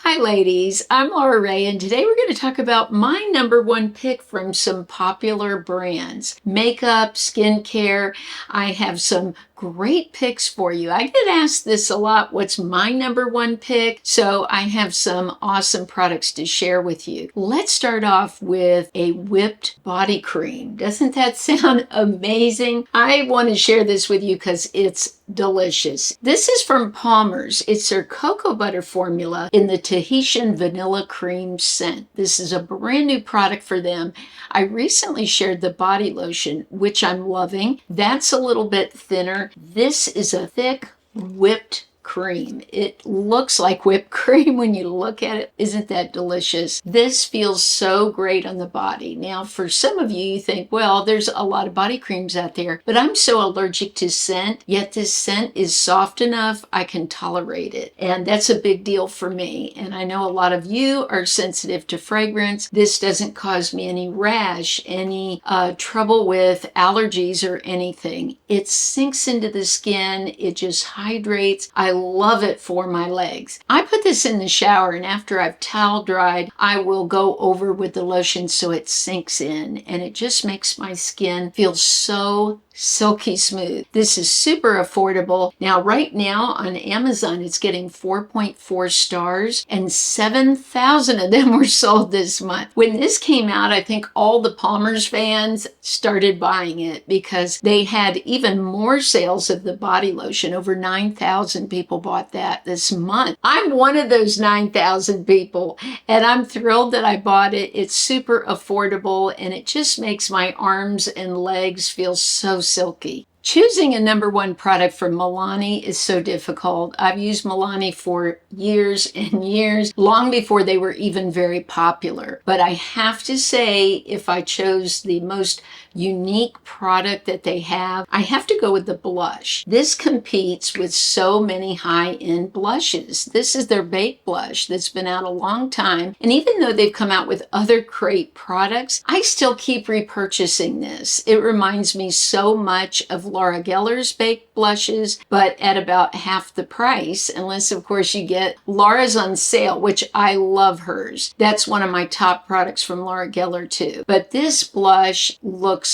Hi ladies, I'm Laura Ray and today we're going to talk about my number one pick from some popular brands. Makeup, skincare, I have some great picks for you. I get asked this a lot, what's my number one pick? So I have some awesome products to share with you. Let's start off with a whipped body cream. Doesn't that sound amazing? I want to share this with you because it's delicious. This is from Palmer's. It's their cocoa butter formula in the Tahitian vanilla cream scent. This is a brand new product for them. I recently shared the body lotion, which I'm loving. That's a little bit thinner. This is a thick whipped cream. It looks like whipped cream when you look at it. Isn't that delicious? This feels so great on the body. Now, for some of you, you think, well, there's a lot of body creams out there, but I'm so allergic to scent, yet this scent is soft enough I can tolerate it. And that's a big deal for me. And I know a lot of you are sensitive to fragrance. This doesn't cause me any rash, any trouble with allergies or anything. It sinks into the skin. It just hydrates. I love it for my legs. I put this in the shower, and after I've towel dried, I will go over with the lotion so it sinks in, and it just makes my skin feel so silky smooth. This is super affordable. Now, right now on Amazon, it's getting 4.4 stars and 7,000 of them were sold this month. When this came out, I think all the Palmer's fans started buying it because they had even more sales of the body lotion. Over 9,000 people bought that this month. I'm one of those 9,000 people, and I'm thrilled that I bought it. It's super affordable, and it just makes my arms and legs feel so silky. Choosing a number one product from Milani is so difficult. I've used Milani for years and years, long before they were even very popular. But I have to say, if I chose the most unique product that they have, I have to go with the blush. This competes with so many high-end blushes. This is their baked blush that's been out a long time. And even though they've come out with other great products, I still keep repurchasing this. It reminds me so much of Laura Geller's baked blushes, but at about half the price, unless of course you get Laura's on sale, which I love hers. That's one of my top products from Laura Geller too. But this blush looks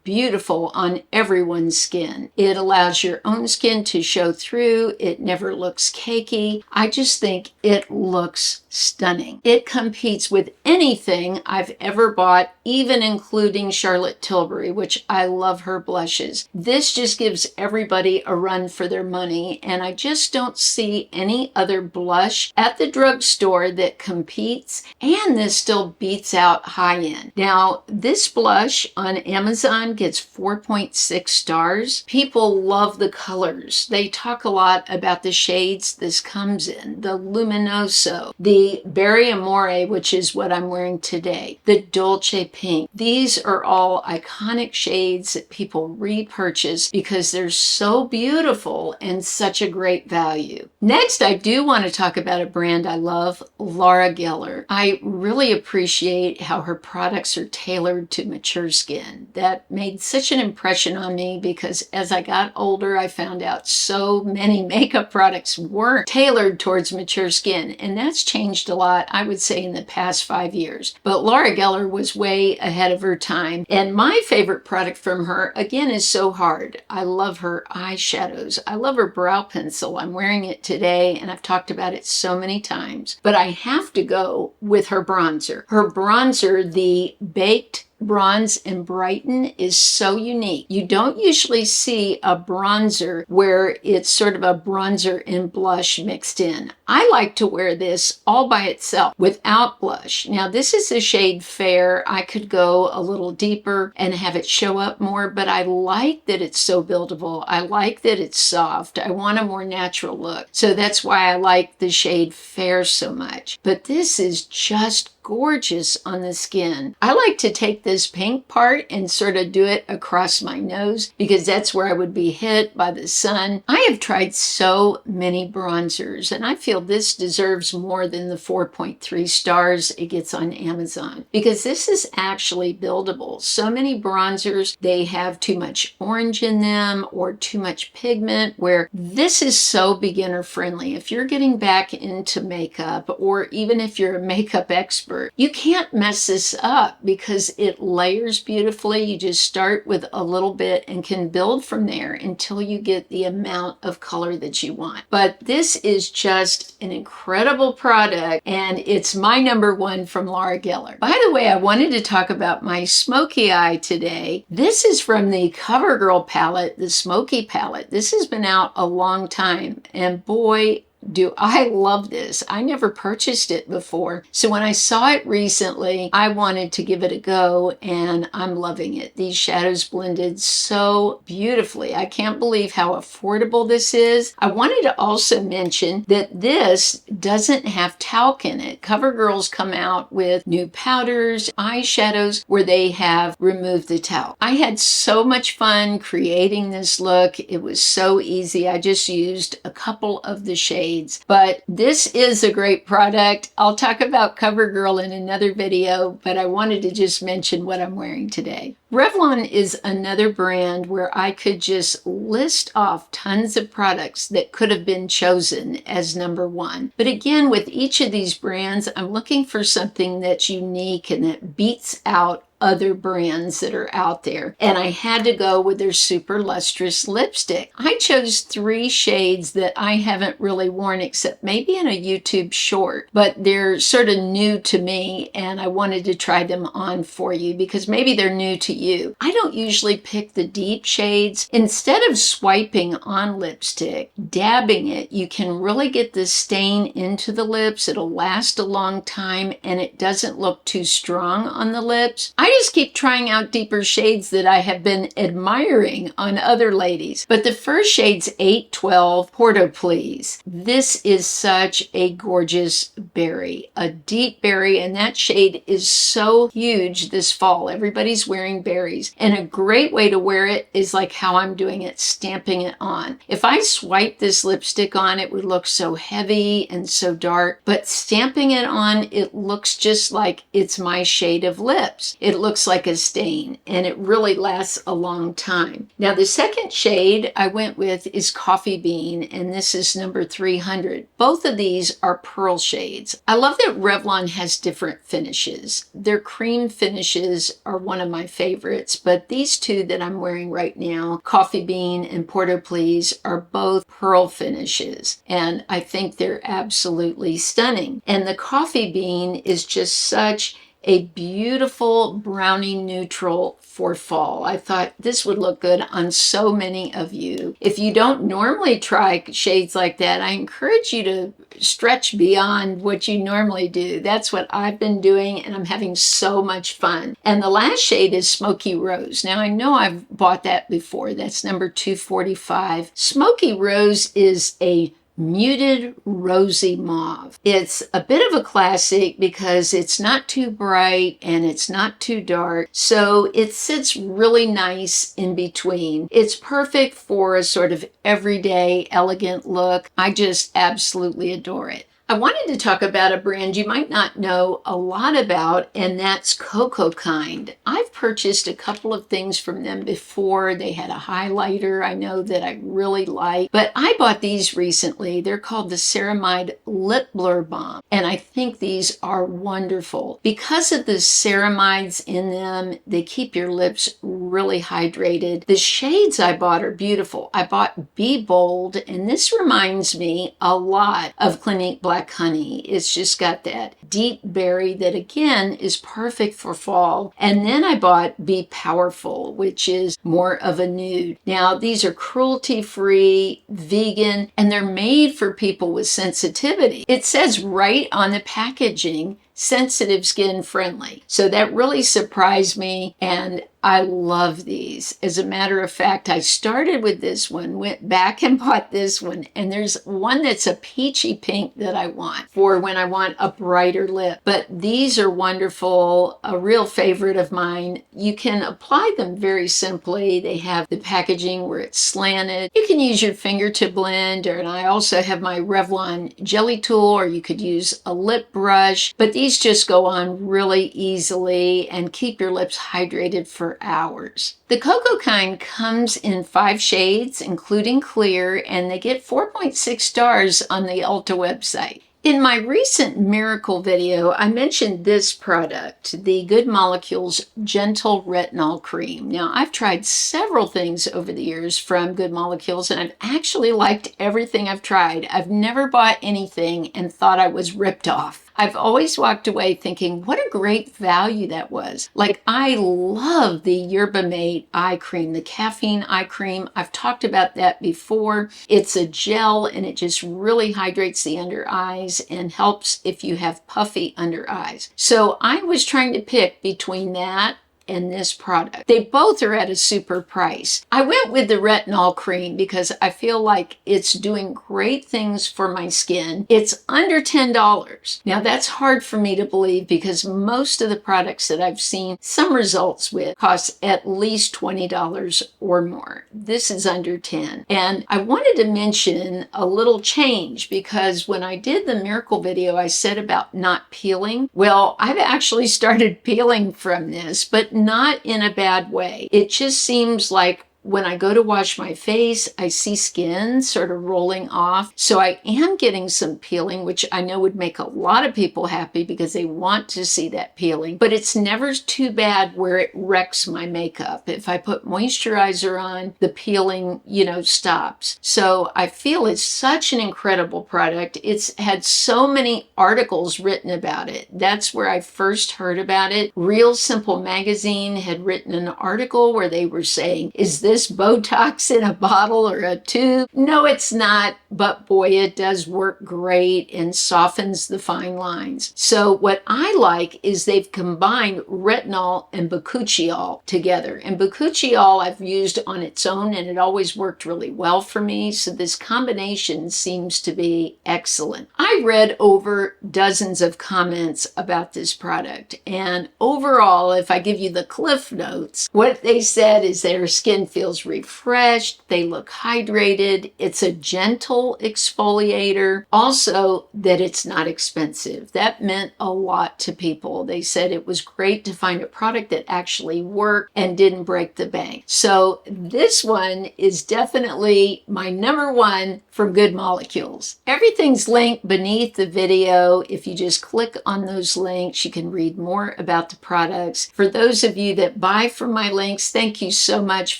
beautiful on everyone's skin. It allows your own skin to show through. It never looks cakey. I just think it looks stunning. It competes with anything I've ever bought, even including Charlotte Tilbury, which I love her blushes. This just gives everybody a run for their money, and I just don't see any other blush at the drugstore that competes, and this still beats out high-end. Now, this blush on Amazon gets 4.6 stars. People love the colors. They talk a lot about the shades this comes in, the Luminoso, the Berry Amore, which is what I'm wearing today, the Dolce Pink. These are all iconic shades that people repurchase because they're so beautiful and such a great value. Next, I do want to talk about a brand I love, Laura Geller. I really appreciate how her products are tailored to mature skin. That made such an impression on me because as I got older, I found out so many makeup products weren't tailored towards mature skin, and that's changed a lot, I would say, in the past 5 years. But Laura Geller was way ahead of her time, and my favorite product from her, again, is So Hard. I love her eyeshadows. I love her brow pencil. I'm wearing it today, and I've talked about it so many times. But I have to go with her bronzer. Her bronzer, the Baked Bronze and Brighten, is so unique. You don't usually see a bronzer where it's sort of a bronzer and blush mixed in. I like to wear this all by itself without blush. Now, this is the shade Fair. I could go a little deeper and have it show up more, but I like that it's so buildable. I like that it's soft. I want a more natural look. So that's why I like the shade Fair so much. But this is just gorgeous on the skin. I like to take this pink part and sort of do it across my nose because that's where I would be hit by the sun. I have tried so many bronzers and I feel this deserves more than the 4.3 stars it gets on Amazon, because this is actually buildable. So many bronzers, they have too much orange in them or too much pigment, where this is so beginner friendly. If you're getting back into makeup, or even if you're a makeup expert, you can't mess this up because it layers beautifully. You just start with a little bit and can build from there until you get the amount of color that you want. But this is just an incredible product, and it's my number one from Laura Geller. By the way, I wanted to talk about my smoky eye today. This is from the CoverGirl palette, the Smoky palette. This has been out a long time, and boy, do I love this. I never purchased it before. So when I saw it recently, I wanted to give it a go, and I'm loving it. These shadows blended so beautifully. I can't believe how affordable this is. I wanted to also mention that this doesn't have talc in it. CoverGirls come out with new powders, eyeshadows where they have removed the talc. I had so much fun creating this look. It was so easy. I just used a couple of the shades. But this is a great product. I'll talk about CoverGirl in another video, but I wanted to just mention what I'm wearing today. Revlon is another brand where I could just list off tons of products that could have been chosen as number one. But again, with each of these brands, I'm looking for something that's unique and that beats out other brands that are out there. And I had to go with their Super Lustrous lipstick. I chose 3 shades that I haven't really worn except maybe in a YouTube short, but they're sort of new to me, and I wanted to try them on for you because maybe they're new to you. I don't usually pick the deep shades. Instead of swiping on lipstick, dabbing it, you can really get the stain into the lips. It'll last a long time, and it doesn't look too strong on the lips. I just keep trying out deeper shades that I have been admiring on other ladies. But the first shade's 812 Porto Please. This is such a gorgeous berry, a deep berry, and that shade is so huge this fall. Everybody's wearing berries, and a great way to wear it is like how I'm doing it, stamping it on. If I swipe this lipstick on, it would look so heavy and so dark, but stamping it on, it looks just like it's my shade of lips. It looks like a stain, and it really lasts a long time. Now, the second shade I went with is Coffee Bean, and this is number 300. Both of these are pearl shades. I love that Revlon has different finishes. Their cream finishes are one of my favorites, but these two that I'm wearing right now, Coffee Bean and Porto Please, are both pearl finishes, and I think they're absolutely stunning. And the Coffee Bean is just such a beautiful brownie neutral for fall. I thought this would look good on so many of you. If you don't normally try shades like that, I encourage you to stretch beyond what you normally do. That's what I've been doing, and I'm having so much fun. And the last shade is Smoky Rose. Now, I know I've bought that before. That's number 245. Smoky Rose is a muted rosy mauve. It's a bit of a classic because it's not too bright and it's not too dark, so it sits really nice in between. It's perfect for a sort of everyday elegant look. I just absolutely adore it. I wanted to talk about a brand you might not know a lot about, and that's Cocokind. I've purchased a couple of things from them before. They had a highlighter I know that I really like, but I bought these recently. They're called the Ceramide Lip Blur Balm, and I think these are wonderful. Because of the ceramides in them, they keep your lips really hydrated. The shades I bought are beautiful. I bought Be Bold, and this reminds me a lot of Clinique Black Honey. It's just got that deep berry that again is perfect for fall. And then I bought Be Powerful, which is more of a nude. Now, these are cruelty-free, vegan, and they're made for people with sensitivity. It says right on the packaging, sensitive skin friendly. So that really surprised me, and I love these. As a matter of fact, I started with this one, went back and bought this one, and there's one that's a peachy pink that I want for when I want a brighter lip. But these are wonderful, a real favorite of mine. You can apply them very simply. They have the packaging where it's slanted. You can use your finger to blend, and I also have my Revlon jelly tool, or you could use a lip brush. But these just go on really easily and keep your lips hydrated for hours. The Cocokind comes in 5 shades, including clear, and they get 4.6 stars on the Ulta website. In my recent miracle video, I mentioned this product, the Good Molecules Gentle Retinol Cream. Now, I've tried several things over the years from Good Molecules, and I've actually liked everything I've tried. I've never bought anything and thought I was ripped off. I've always walked away thinking, what a great value that was. Like, I love the Yerba Mate eye cream, the caffeine eye cream. I've talked about that before. It's a gel and it just really hydrates the under eyes and helps if you have puffy under eyes. So I was trying to pick between that and this product. They both are at a super price. I went with the retinol cream because I feel like it's doing great things for my skin. It's under $10. Now that's hard for me to believe because most of the products that I've seen some results with cost at least $20 or more. This is under $10. And I wanted to mention a little change because when I did the miracle video, I said about not peeling. Well, I've actually started peeling from this, but not in a bad way. It just seems like when I go to wash my face, I see skin sort of rolling off. So I am getting some peeling, which I know would make a lot of people happy because they want to see that peeling. But it's never too bad where it wrecks my makeup. If I put moisturizer on, the peeling, stops. So I feel it's such an incredible product. It's had so many articles written about it. That's where I first heard about it. Real Simple Magazine had written an article where they were saying, is this Botox in a bottle or a tube? No, it's not, but boy, it does work great and softens the fine lines. So what I like is they've combined retinol and bakuchiol together. And bakuchiol I've used on its own and it always worked really well for me. So this combination seems to be excellent. I read over dozens of comments about this product. And overall, if I give you the cliff notes, what they said is their skin feels refreshed, they look hydrated, it's a gentle exfoliator, also that it's not expensive. That meant a lot to people. They said it was great to find a product that actually worked and didn't break the bank. So this one is definitely my number one from Good Molecules. Everything's linked beneath the video. If you just click on those links, you can read more about the products. For those of you that buy from my links, thank you so much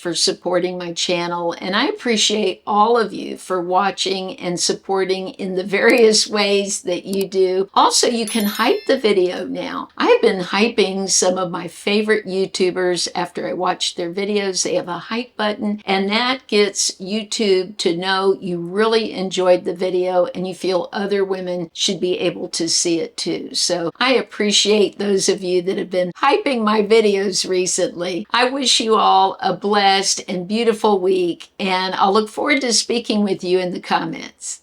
for supporting my channel, and I appreciate all of you for watching and supporting in the various ways that you do. Also, you can hype the video now. I've been hyping some of my favorite YouTubers after I watch their videos. They have a hype button, and that gets YouTube to know you really enjoyed the video and you feel other women should be able to see it too. So I appreciate those of you that have been hyping my videos recently. I wish you all a blessed and beautiful week, and I'll look forward to speaking with you in the comments.